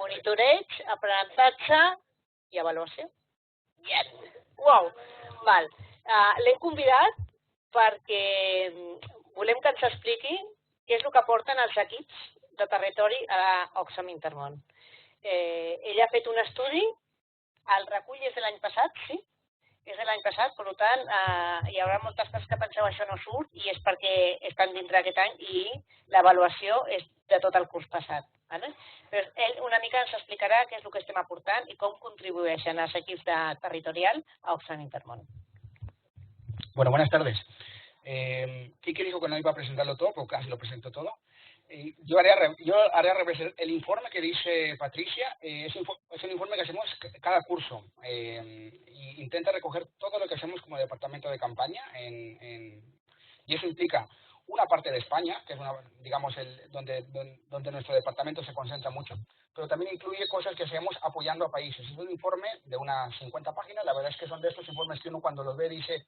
monitoreig, aprenentatge i avaluació. Yes! Uau! Val. L'hem convidat perquè volem que ens expliqui què és el que porten els equips de territori a Oxfam Intermón. Ella ha fet un estudi, el recull és de l'any passat, sí? És de l'any passat, per tant, hi haurà moltes coses que penseu això no surt i és perquè estan dintre d'aquest any i l'avaluació és de tot el curs passat. Però ell una mica ens explicarà què és el que estem aportant i com contribueixen els equips territorial a Oxfam Intermón. Bueno, buenas tardes. Kike dijo que no iba a presentarlo todo, pero casi lo presento todo. Yo haré al revés. El informe que dice Patricia es un informe que hacemos cada curso y intenta recoger todo lo que hacemos como departamento de campaña y eso implica una parte de España, que es digamos donde nuestro departamento se concentra mucho, pero también incluye cosas que hacemos apoyando a países. Es un informe de unas 50 páginas, la verdad es que son de estos informes que uno cuando los ve dice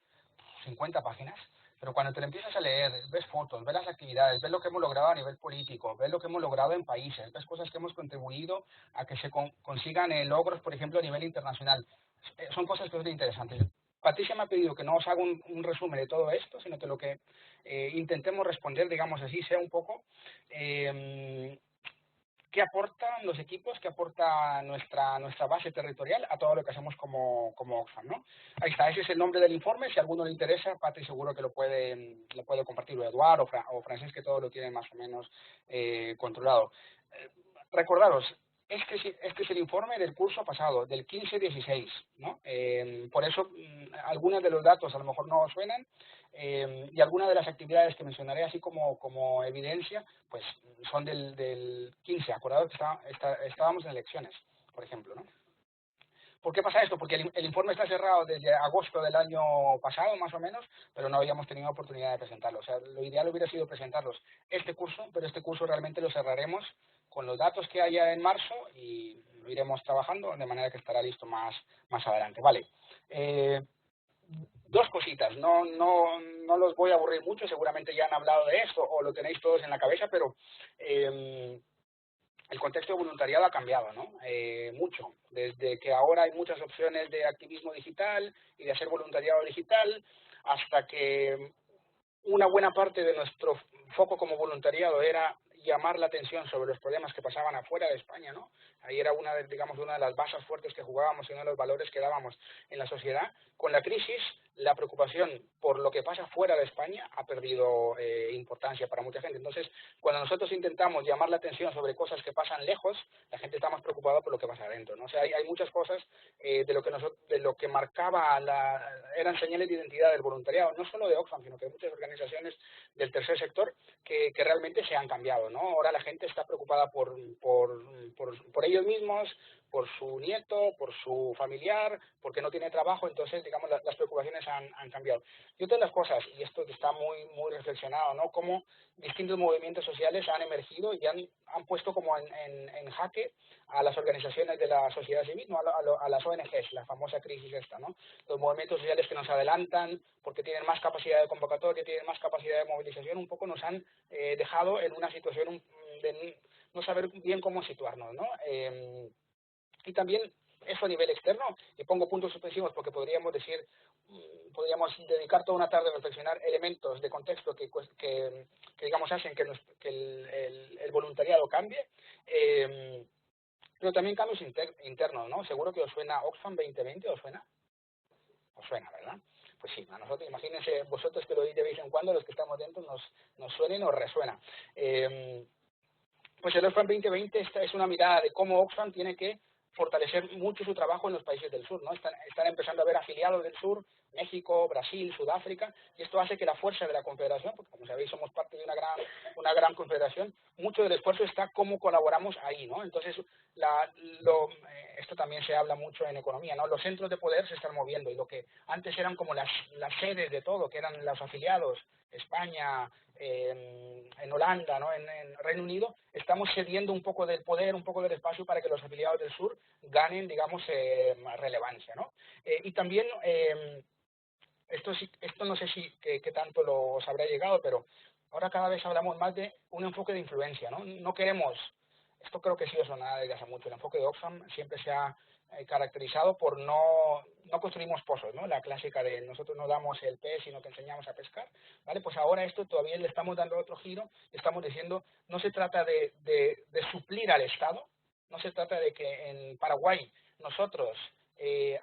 50 páginas. Pero cuando te lo empiezas a leer, ves fotos, ves las actividades, ves lo que hemos logrado a nivel político, ves lo que hemos logrado en países, ves cosas que hemos contribuido a que se consigan logros, por ejemplo, a nivel internacional. Son cosas que son interesantes. Patricia me ha pedido que no os haga un resumen de todo esto, sino que lo que intentemos responder, digamos así, sea un poco qué aportan los equipos, qué aporta nuestra base territorial a todo lo que hacemos como Oxfam, ¿no? Ahí está, ese es el nombre del informe. Si a alguno le interesa, Patri seguro que lo puede compartir, o Eduardo o Francés, que todo lo tienen más o menos controlado. Recordaros, este es el informe del curso pasado, del 15-16, ¿no? Por eso, algunos de los datos a lo mejor no os suenan, y algunas de las actividades que mencionaré así como evidencia, pues son del 15. Acordaos que estábamos en elecciones, por ejemplo, ¿no? ¿Por qué pasa esto? Porque el informe está cerrado desde agosto del año pasado, más o menos, pero no habíamos tenido oportunidad de presentarlo. O sea, lo ideal hubiera sido presentarlos este curso, pero este curso realmente lo cerraremos con los datos que haya en marzo y lo iremos trabajando de manera que estará listo más adelante. Vale. Dos cositas, no los voy a aburrir mucho, seguramente ya han hablado de esto o lo tenéis todos en la cabeza, pero el contexto de voluntariado ha cambiado, ¿no? Mucho. Desde que ahora hay muchas opciones de activismo digital y de hacer voluntariado digital, hasta que una buena parte de nuestro foco como voluntariado era llamar la atención sobre los problemas que pasaban afuera de España, ¿no? Ahí era una de las bases fuertes que jugábamos y uno de los valores que dábamos en la sociedad. Con la crisis, la preocupación por lo que pasa fuera de España ha perdido importancia para mucha gente. Entonces, cuando nosotros intentamos llamar la atención sobre cosas que pasan lejos, la gente está más preocupada por lo que pasa adentro, ¿no? O sea, hay muchas cosas de lo que marcaba eran señales de identidad del voluntariado, no solo de Oxfam, sino que de muchas organizaciones del tercer sector que realmente se han cambiado, ¿no? Ahora la gente está preocupada por ellos mismos, por su nieto, por su familiar, porque no tiene trabajo. Entonces, digamos, las preocupaciones han cambiado. Y otra de las cosas, y esto está muy reflexionado, ¿no? Cómo distintos movimientos sociales han emergido y han puesto como en jaque a las organizaciones de la sociedad civil, ¿no? A las ONGs, la famosa crisis esta, ¿no? Los movimientos sociales que nos adelantan porque tienen más capacidad de convocatoria, tienen más capacidad de movilización, un poco nos han dejado en una situación de no saber bien cómo situarnos, ¿no? Y también eso a nivel externo, y pongo puntos suspensivos porque podríamos dedicar toda una tarde a reflexionar elementos de contexto que digamos hacen que el voluntariado cambie, pero también cambios internos, ¿no? Seguro que os suena Oxfam 2020, ¿os suena? Os suena, ¿verdad? Pues sí, a nosotros, imagínense vosotros que lo oís de vez en cuando, los que estamos dentro nos suena y nos resuena. Pues el Oxfam 2020 esta es una mirada de cómo Oxfam tiene que fortalecer mucho su trabajo en los países del sur, ¿no? Están empezando a haber afiliados del sur, México, Brasil, Sudáfrica, y esto hace que la fuerza de la confederación, porque como sabéis somos parte de una gran confederación, mucho del esfuerzo está cómo colaboramos ahí, ¿no? Entonces, esto también se habla mucho en economía, ¿no? Los centros de poder se están moviendo y lo que antes eran como las sedes de todo, que eran los afiliados, España, en Holanda, ¿no? En Reino Unido, estamos cediendo un poco del poder, un poco del espacio para que los afiliados del sur ganen, digamos, relevancia, ¿no? Y también, esto no sé si qué tanto os habrá llegado, pero ahora cada vez hablamos más de un enfoque de influencia, ¿no? No queremos esto creo que sí os sonará desde hace mucho. El enfoque de Oxfam siempre se ha caracterizado por no construimos pozos, ¿no? La clásica de nosotros no damos el pez, sino que enseñamos a pescar, ¿vale? Pues ahora esto todavía le estamos dando otro giro, estamos diciendo, no se trata de suplir al Estado, no se trata de que en Paraguay nosotros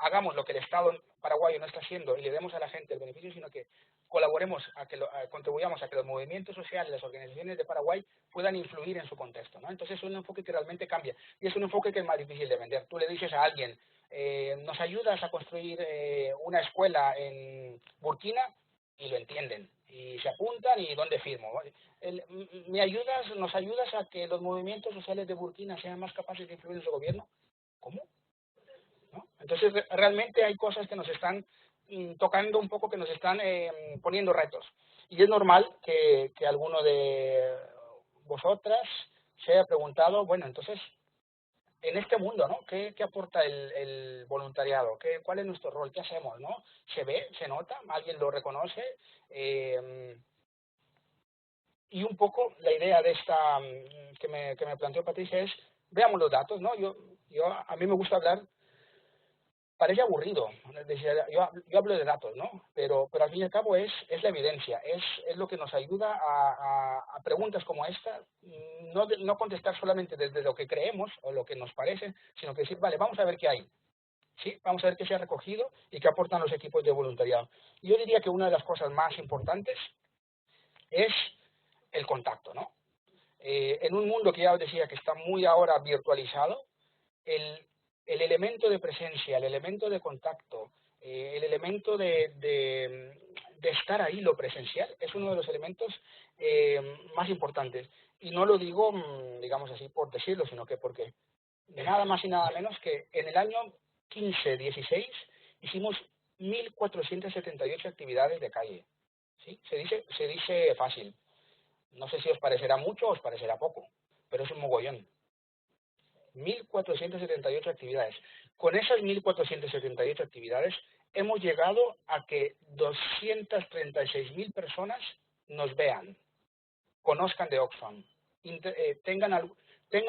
hagamos lo que el Estado paraguayo no está haciendo y le demos a la gente el beneficio, sino que colaboremos, contribuyamos a que los movimientos sociales, las organizaciones de Paraguay puedan influir en su contexto, ¿no? Entonces es un enfoque que realmente cambia y es un enfoque que es más difícil de vender. Tú le dices a alguien, ¿nos ayudas a construir una escuela en Burkina? Y lo entienden y se apuntan y ¿dónde firmo? ¿Nos ayudas a que los movimientos sociales de Burkina sean más capaces de influir en su gobierno? ¿Cómo? ¿No? Entonces, realmente hay cosas que nos están tocando un poco, que nos están poniendo retos. Y es normal que alguno de vosotras se haya preguntado, bueno, entonces, en este mundo, ¿no? ¿Qué aporta el voluntariado? ¿Cuál es nuestro rol? ¿Qué hacemos, no? ¿Se ve? ¿Se nota? ¿Alguien lo reconoce? Y un poco la idea de esta que me planteó Patricia es, veamos los datos, ¿no? A mí me gusta hablar. Parece aburrido, yo hablo de datos, ¿no? Pero al fin y al cabo es la evidencia, es lo que nos ayuda a preguntas como esta, no contestar solamente desde lo que creemos o lo que nos parece, sino que decir, vale, vamos a ver qué hay, ¿sí? Vamos a ver qué se ha recogido y qué aportan los equipos de voluntariado. Y yo diría que una de las cosas más importantes es el contacto, ¿no? En un mundo que ya os decía que está muy ahora virtualizado, el elemento de presencia, el elemento de contacto, el elemento de estar ahí, lo presencial, es uno de los elementos más importantes. Y no lo digo, digamos así, por decirlo, sino que porque nada más y nada menos que en el año 15-16 hicimos 1.478 actividades de calle. ¿Sí? Se dice fácil. No sé si os parecerá mucho o os parecerá poco, pero es un mogollón. 1.478 actividades. Con esas 1.478 actividades hemos llegado a que 236.000 personas nos vean, conozcan de Oxfam, tengan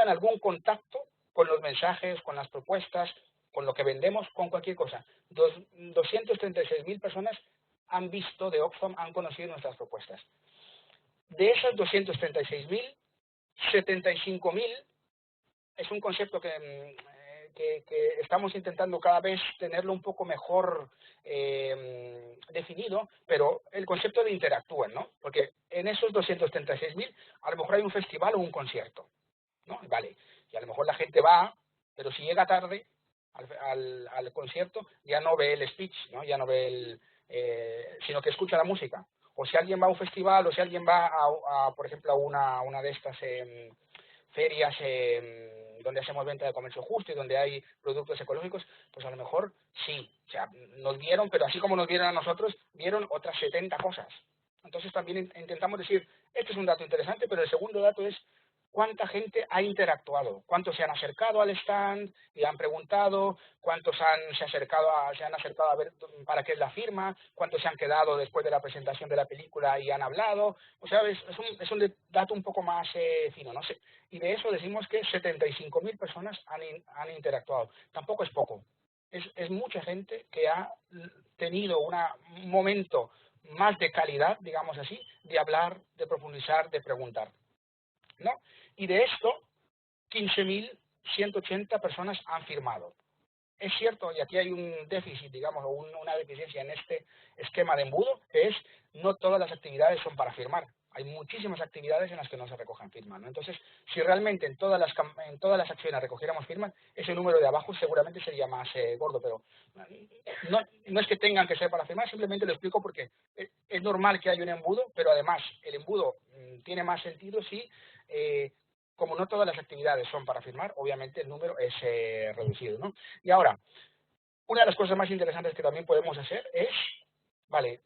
algún contacto con los mensajes, con las propuestas, con lo que vendemos, con cualquier cosa. 236.000 personas han visto de Oxfam, han conocido nuestras propuestas. De esas 236.000, 75.000 es un concepto que estamos intentando cada vez tenerlo un poco mejor definido, pero el concepto de interactúen, ¿no? Porque en esos 236.000 a lo mejor hay un festival o un concierto, ¿no? Vale, y a lo mejor la gente va, pero si llega tarde al concierto ya no ve el speech, ¿no? Ya no ve sino que escucha la música. O si alguien va a un festival, o si alguien va por ejemplo, a una de estas ferias donde hacemos venta de comercio justo y donde hay productos ecológicos, pues a lo mejor sí, o sea, nos vieron, pero así como nos vieron a nosotros, vieron otras 70 cosas. Entonces también intentamos decir, este es un dato interesante, pero el segundo dato es cuánta gente ha interactuado, cuántos se han acercado al stand y han preguntado, cuántos se han acercado a ver para qué es la firma, cuántos se han quedado después de la presentación de la película y han hablado. O sea, es un dato un poco más fino, no sé. Y de eso decimos que 75.000 personas han interactuado. Tampoco es poco. Es mucha gente que ha tenido un momento más de calidad, digamos así, de hablar, de profundizar, de preguntar, ¿no? Y de esto, 15.180 personas han firmado. Es cierto, y aquí hay un déficit, digamos, o una deficiencia en este esquema de embudo, que es no todas las actividades son para firmar. Hay muchísimas actividades en las que no se recojan firmas, ¿no? Entonces, si realmente en todas las acciones recogiéramos firmas, ese número de abajo seguramente sería más gordo, pero no es que tengan que ser para firmar, simplemente lo explico porque es normal que haya un embudo, pero además el embudo tiene más sentido si como no todas las actividades son para firmar, obviamente el número es reducido, ¿no? Y ahora, una de las cosas más interesantes que también podemos hacer es, vale,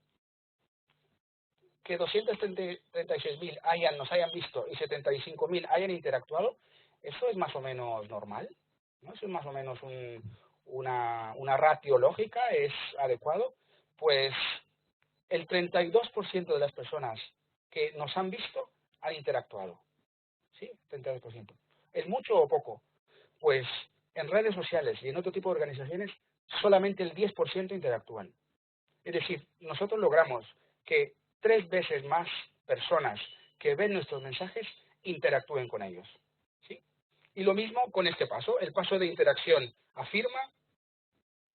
que 236.000 nos hayan visto y 75.000 hayan interactuado, eso es más o menos normal, ¿no? Eso es más o menos una ratio lógica, es adecuado. Pues el 32% de las personas que nos han visto han interactuado. ¿Sí? 32%. ¿Es mucho o poco? Pues en redes sociales y en otro tipo de organizaciones solamente el 10% interactúan. Es decir, nosotros logramos que 3 veces más personas que ven nuestros mensajes interactúen con ellos. ¿Sí? Y lo mismo con este paso, el paso de interacción a firma.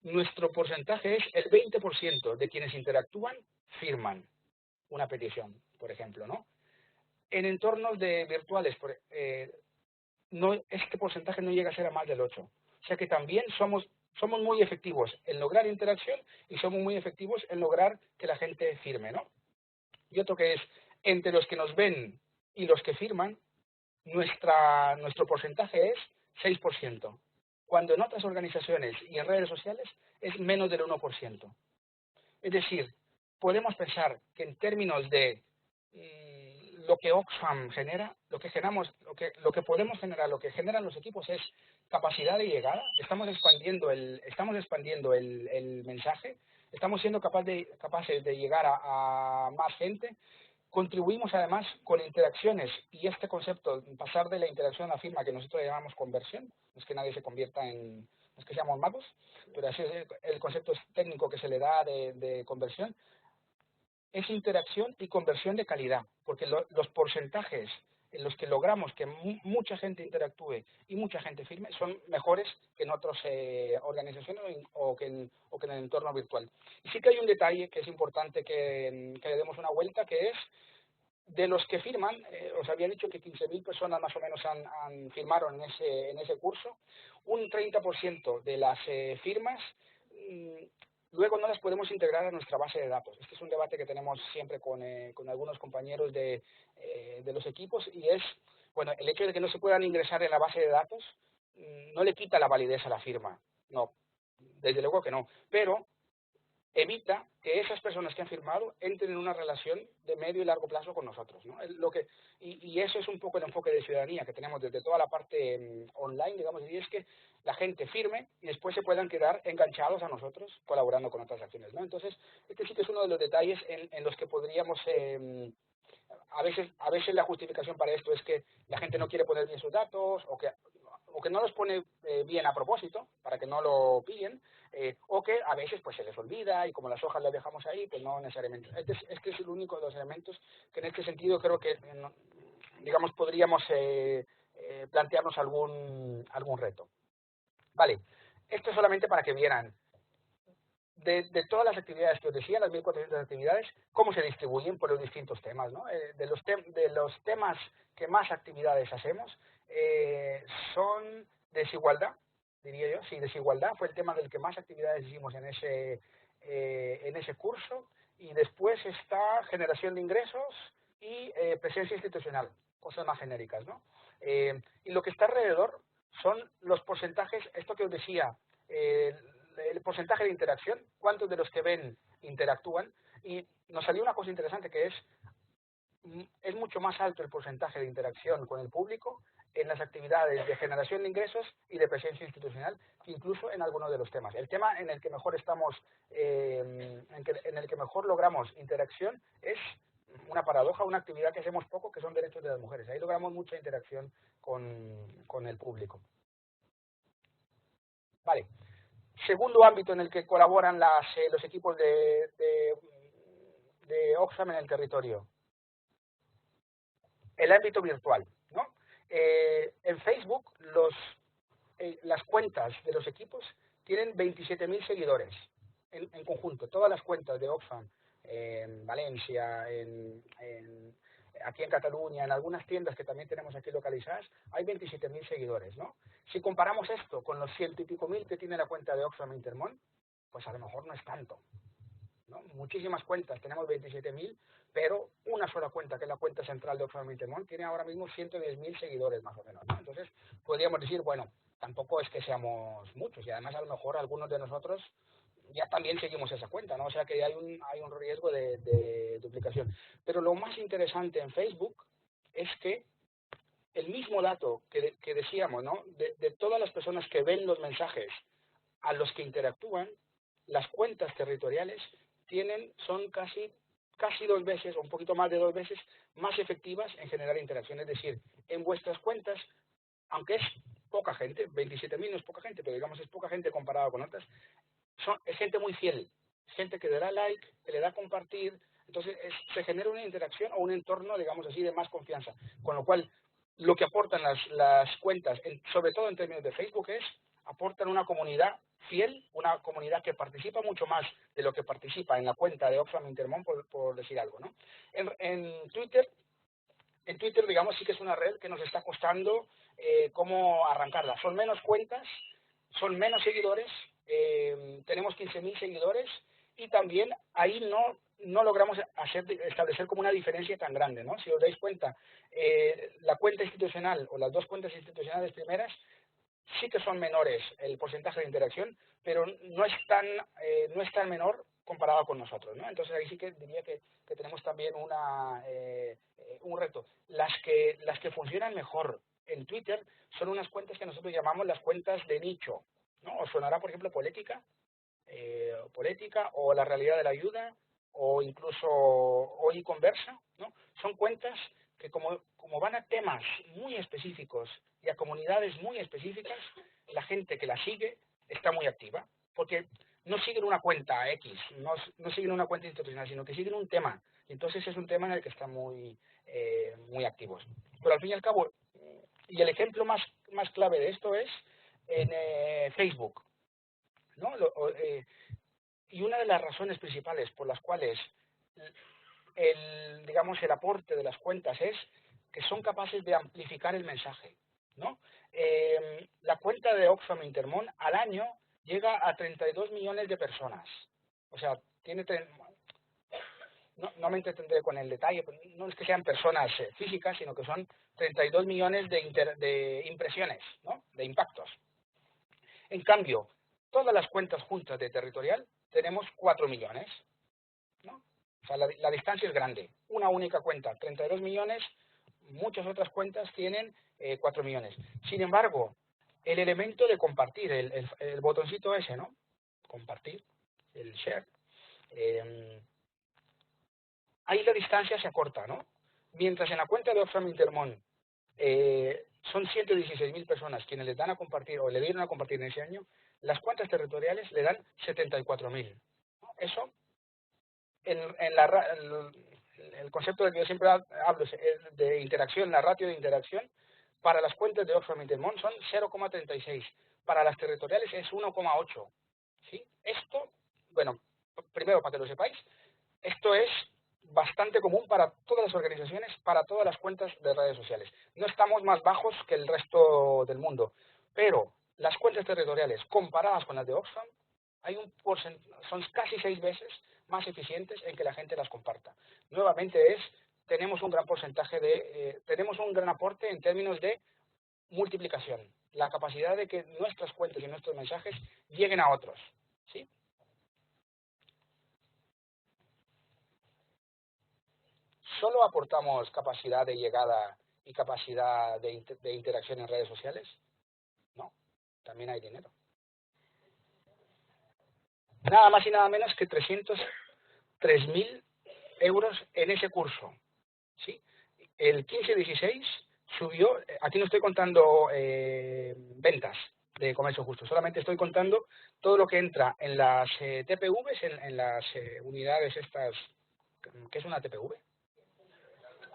Nuestro porcentaje es el 20% de quienes interactúan firman una petición, por ejemplo, ¿no? En entornos virtuales, no, este porcentaje no llega a ser a más del 8%. O sea que también somos muy efectivos en lograr interacción y somos muy efectivos en lograr que la gente firme, ¿no? Y otro que es, entre los que nos ven y los que firman, nuestro porcentaje es 6%, cuando en otras organizaciones y en redes sociales es menos del 1%. Es decir, podemos pensar que en términos de lo que Oxfam genera, lo que podemos generar, lo que generan los equipos es capacidad de llegada. Estamos expandiendo el mensaje, estamos siendo capaces de llegar a más gente. Contribuimos además con interacciones y este concepto, pasar de la interacción a la firma, que nosotros le llamamos conversión, no es que nadie se convierta en, no es que seamos magos, pero así es el concepto técnico que se le da de conversión, es interacción y conversión de calidad, porque los porcentajes en los que logramos que mucha gente interactúe y mucha gente firme son mejores que en otras organizaciones o que en el entorno virtual. Y sí que hay un detalle que es importante que le demos una vuelta, que es de los que firman, os había dicho que 15.000 personas más o menos firmaron en ese curso, un 30% de las firmas luego no las podemos integrar a nuestra base de datos. Este es un debate que tenemos siempre con algunos compañeros de los equipos y es, bueno, el hecho de que no se puedan ingresar en la base de datos no le quita la validez a la firma, no, desde luego que no, pero evita que esas personas que han firmado entren en una relación de medio y largo plazo con nosotros, ¿no? Y eso es un poco el enfoque de ciudadanía que tenemos desde toda la parte online, digamos, y es que la gente firme y después se puedan quedar enganchados a nosotros colaborando con otras acciones, ¿no? Entonces, este sí que es uno de los detalles en los que podríamos a veces la justificación para esto es que la gente no quiere poner bien sus datos o que no los pone bien a propósito para que no lo pillen, o que a veces pues se les olvida y como las hojas las dejamos ahí, pues no necesariamente. Este es el único de los elementos que en este sentido creo que, digamos, podríamos plantearnos algún reto. Vale, esto es solamente para que vieran de todas las actividades que os decía, las 1.400 actividades, cómo se distribuyen por los distintos temas, ¿no? De los temas que más actividades hacemos son desigualdad, diría yo, sí, desigualdad fue el tema del que más actividades hicimos en ese curso, y después está generación de ingresos y presencia institucional, cosas más genéricas, ¿no? Y lo que está alrededor son los porcentajes, esto que os decía, el porcentaje de interacción, cuántos de los que ven interactúan, y nos salió una cosa interesante que es mucho más alto el porcentaje de interacción con el público en las actividades de generación de ingresos y de presencia institucional, que incluso en algunos de los temas. El tema en el que mejor estamos, en el que mejor logramos interacción es una paradoja, una actividad que hacemos poco, que son derechos de las mujeres. Ahí logramos mucha interacción con el público. Vale. Segundo ámbito en el que colaboran los equipos de Oxfam en el territorio, el ámbito virtual, ¿no? En Facebook, las cuentas de los equipos tienen 27.000 seguidores en conjunto. Todas las cuentas de Oxfam en Valencia, aquí en Cataluña, en algunas tiendas que también tenemos aquí localizadas, hay 27.000 seguidores, ¿no? Si comparamos esto con los 100 y pico mil que tiene la cuenta de Oxfam Intermón, pues a lo mejor no es tanto, ¿no? Muchísimas cuentas, tenemos 27.000, pero una sola cuenta, que es la cuenta central de Oxfam Intermón, tiene ahora mismo 110.000 seguidores más o menos, ¿no? Entonces, podríamos decir, bueno, tampoco es que seamos muchos, y además a lo mejor algunos de nosotros ya también seguimos esa cuenta, ¿no? O sea que hay un riesgo de duplicación. Pero lo más interesante en Facebook es que el mismo dato que decíamos, ¿no? De todas las personas que ven los mensajes a los que interactúan, las cuentas territoriales son casi 2 veces, o un poquito más de 2 veces, más efectivas en generar interacción. Es decir, en vuestras cuentas aunque es poca gente, 27.000 no es poca gente, pero digamos es poca gente comparado con otras, es gente muy fiel, gente que le da like, que le da a compartir, entonces se genera una interacción o un entorno, digamos así, de más confianza, con lo cual lo que aportan las cuentas, sobre todo en términos de Facebook, aportan una comunidad fiel, una comunidad que participa mucho más de lo que participa en la cuenta de Oxfam Intermón, por decir algo, ¿no? En Twitter, digamos, sí que es una red que nos está costando cómo arrancarla. Son menos cuentas, son menos seguidores, tenemos 15.000 seguidores y también ahí no logramos establecer como una diferencia tan grande, ¿no? Si os dais cuenta, la cuenta institucional o las dos cuentas institucionales primeras sí que son menores el porcentaje de interacción, pero no es tan menor comparado con nosotros, ¿no? Entonces ahí sí que diría que tenemos también un reto. Las que funcionan mejor en Twitter son unas cuentas que nosotros llamamos las cuentas de nicho, ¿no? Os sonará, por ejemplo, Polética o La Realidad de la Ayuda o incluso Hoy Conversa, ¿no? Son cuentas que como van a temas muy específicos y a comunidades muy específicas, la gente que la sigue está muy activa, porque no siguen una cuenta X, no siguen una cuenta institucional, sino que siguen un tema, y entonces es un tema en el que están muy activos. Pero al fin y al cabo, y el ejemplo más clave de esto es en Facebook, ¿no? Y una de las razones principales por las cuales el aporte de las cuentas es que son capaces de amplificar el mensaje, ¿no? La cuenta de Oxfam Intermón al año llega a 32 millones de personas. O sea, no me entretendré con el detalle, no es que sean personas físicas, sino que son 32 millones de impresiones, ¿no? De impactos. En cambio, todas las cuentas juntas de territorial tenemos 4 millones, ¿no? O sea, la distancia es grande. Una única cuenta, 32 millones, muchas otras cuentas tienen 4 millones. Sin embargo, el elemento de compartir, el botoncito ese, ¿no? Compartir, el share, ahí la distancia se acorta, ¿no? Mientras en la cuenta de Oxfam Intermón son 116.000 personas quienes les dan a compartir o le dieron a compartir en ese año, las cuentas territoriales le dan 74.000. Eso, el concepto del que yo siempre hablo de interacción, la ratio de interacción, para las cuentas de Oxfam Intermón son 0,36. Para las territoriales es 1,8. ¿Sí? Esto, bueno, primero para que lo sepáis, esto es bastante común para todas las organizaciones, para todas las cuentas de redes sociales. No estamos más bajos que el resto del mundo, pero las cuentas territoriales comparadas con las de Oxfam son casi 6 veces más eficientes en que la gente las comparta. Nuevamente tenemos un gran porcentaje tenemos un gran aporte en términos de multiplicación, la capacidad de que nuestras cuentas y nuestros mensajes lleguen a otros, ¿sí? ¿Solo aportamos capacidad de llegada y capacidad de interacción en redes sociales? No, también hay dinero. Nada más y nada menos que 303.000 euros en ese curso, ¿sí? El 15-16 subió, aquí no estoy contando ventas de comercio justo, solamente estoy contando todo lo que entra en las TPVs, en las unidades estas. ¿Qué es una TPV?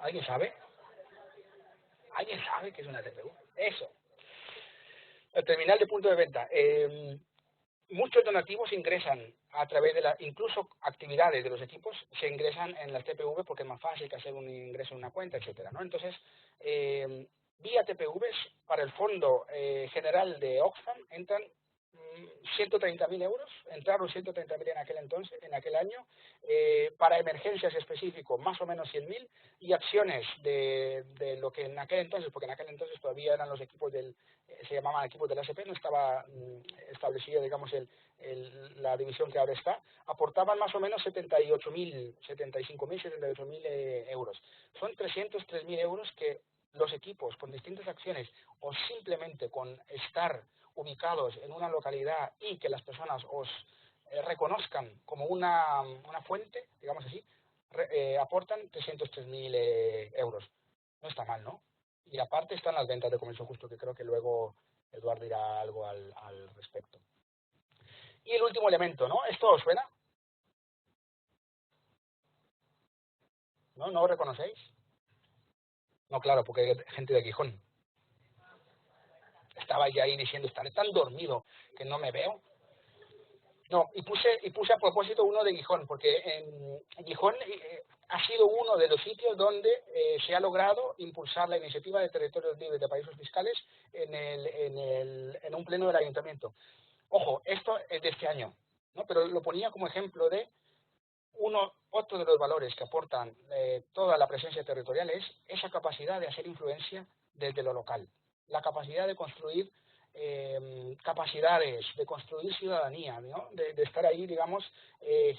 ¿Alguien sabe? ¿Alguien sabe qué es una TPV? Eso. El terminal de punto de venta. Muchos donativos ingresan a través de incluso actividades de los equipos se ingresan en las TPV porque es más fácil que hacer un ingreso en una cuenta, etcétera, ¿no? Entonces, vía TPVs para el fondo general de Oxfam entran 130.000 euros, entraron 130.000 en aquel año, para emergencias específicos más o menos 100.000 y acciones de lo que en aquel entonces, porque en aquel entonces todavía eran los equipos se llamaban equipos del ASP, no estaba establecida, digamos, la división que ahora está, aportaban más o menos 75.000, 78.000 euros. Son 303.000 euros que los equipos con distintas acciones o simplemente con estar ubicados en una localidad y que las personas os reconozcan como una fuente, digamos así, aportan 303.000 euros. No está mal, ¿no? Y aparte están las ventas de comercio justo, que creo que luego Eduardo dirá algo al respecto. Y el último elemento, ¿no? ¿Esto os suena? ¿No? ¿No lo reconocéis? No, claro, porque hay gente de Gijón. Estaba ya ahí diciendo, estaré tan dormido que no me veo. No, y puse a propósito uno de Gijón, porque en Gijón ha sido uno de los sitios donde se ha logrado impulsar la iniciativa de territorios libres de paraísos fiscales en un pleno del ayuntamiento. Ojo, esto es de este año, ¿no? Pero lo ponía como ejemplo de otro de los valores que aportan toda la presencia territorial es esa capacidad de hacer influencia desde lo local, la capacidad de construir capacidades, de construir ciudadanía, ¿no? de estar ahí, digamos,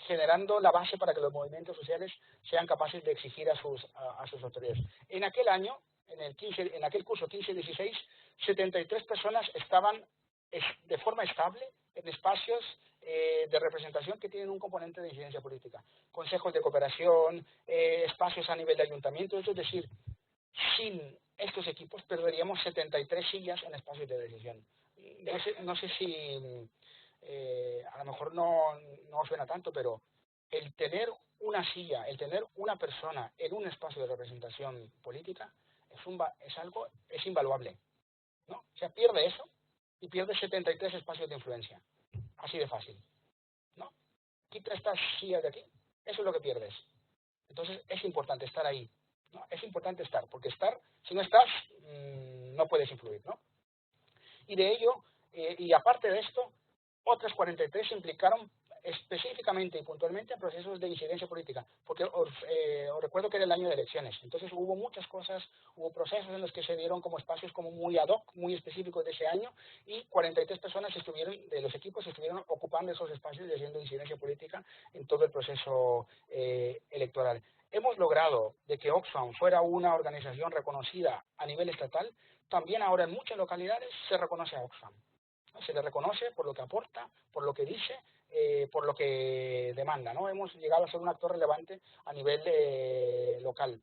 generando la base para que los movimientos sociales sean capaces de exigir a sus autoridades. En aquel año, en aquel curso 15-16, 73 personas estaban de forma estable en espacios de representación que tienen un componente de incidencia política. Consejos de cooperación, espacios a nivel de ayuntamiento, es decir, sin estos equipos perderíamos 73 sillas en espacios de decisión. No sé si a lo mejor no suena tanto, pero el tener una silla, el tener una persona en un espacio de representación política es invaluable, ¿no? O sea, pierde eso y pierde 73 espacios de influencia. Así de fácil, ¿no? Quita estas sillas de aquí, eso es lo que pierdes. Entonces es importante estar ahí, ¿no? Es importante estar, porque si no estás, no puedes influir, ¿no? Y de ello, y aparte de esto, otras 43 se implicaron específicamente y puntualmente en procesos de incidencia política, porque os recuerdo que era el año de elecciones, entonces hubo muchas cosas, hubo procesos en los que se dieron como espacios como muy ad hoc, muy específicos de ese año, y 43 personas de los equipos estuvieron ocupando esos espacios y haciendo incidencia política en todo el proceso electoral. Hemos logrado de que Oxfam fuera una organización reconocida a nivel estatal. También ahora en muchas localidades se reconoce a Oxfam. Se le reconoce por lo que aporta, por lo que dice, por lo que demanda, ¿no? Hemos llegado a ser un actor relevante a nivel local.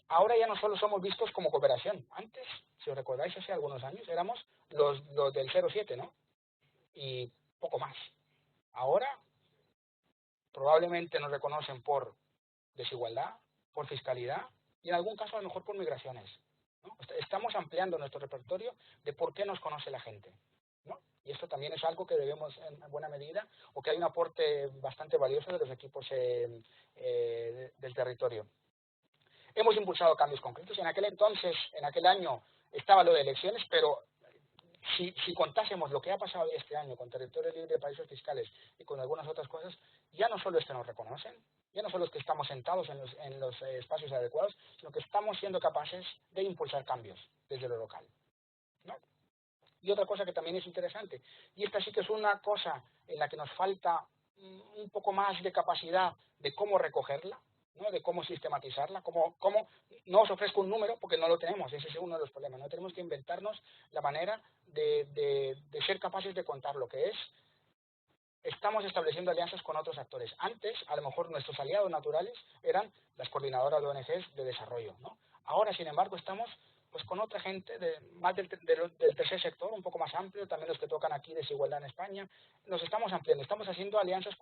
Ahora ya no solo somos vistos como cooperación. Antes, si os recordáis, hace algunos años, éramos los del 07, ¿no? Y poco más. Ahora, probablemente nos reconocen por desigualdad, por fiscalidad y en algún caso a lo mejor por migraciones, ¿no? Estamos ampliando nuestro repertorio de por qué nos conoce la gente, ¿no? Y esto también es algo que debemos en buena medida, o que hay un aporte bastante valioso de los equipos del territorio. Hemos impulsado cambios concretos. En aquel año estaba lo de elecciones, pero si contásemos lo que ha pasado este año con territorio libre de paraísos fiscales y con algunas otras cosas, ya no solo es que nos reconocen, ya no solo es que estamos sentados en los espacios adecuados, sino que estamos siendo capaces de impulsar cambios desde lo local, ¿no? Y otra cosa que también es interesante, y esta sí que es una cosa en la que nos falta un poco más de capacidad de cómo recogerla, ¿no? De cómo sistematizarla, no os ofrezco un número porque no lo tenemos, ese es uno de los problemas, no tenemos que inventarnos la manera de ser capaces de contar lo que es. Estamos estableciendo alianzas con otros actores. Antes, a lo mejor nuestros aliados naturales eran las coordinadoras de ONGs de desarrollo, ¿no? Ahora, sin embargo, estamos pues con otra gente más del tercer sector, un poco más amplio, también los que tocan aquí desigualdad en España. Nos estamos ampliando, estamos haciendo alianzas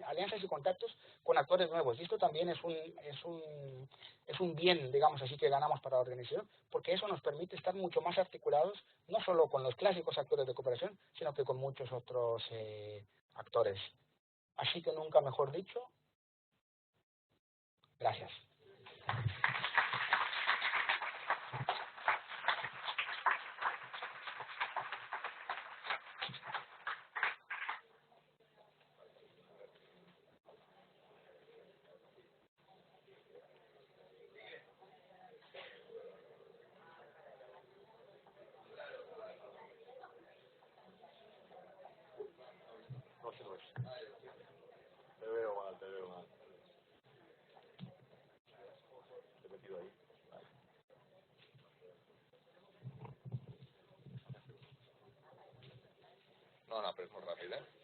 alianzas y contactos con actores nuevos. Y esto también es un bien, digamos así, que ganamos para la organización, porque eso nos permite estar mucho más articulados, no solo con los clásicos actores de cooperación, sino que con muchos otros actores. Así que nunca mejor dicho, gracias. Te veo mal, te veo mal. Te he metido ahí. No, pero es muy rápido, ¿eh?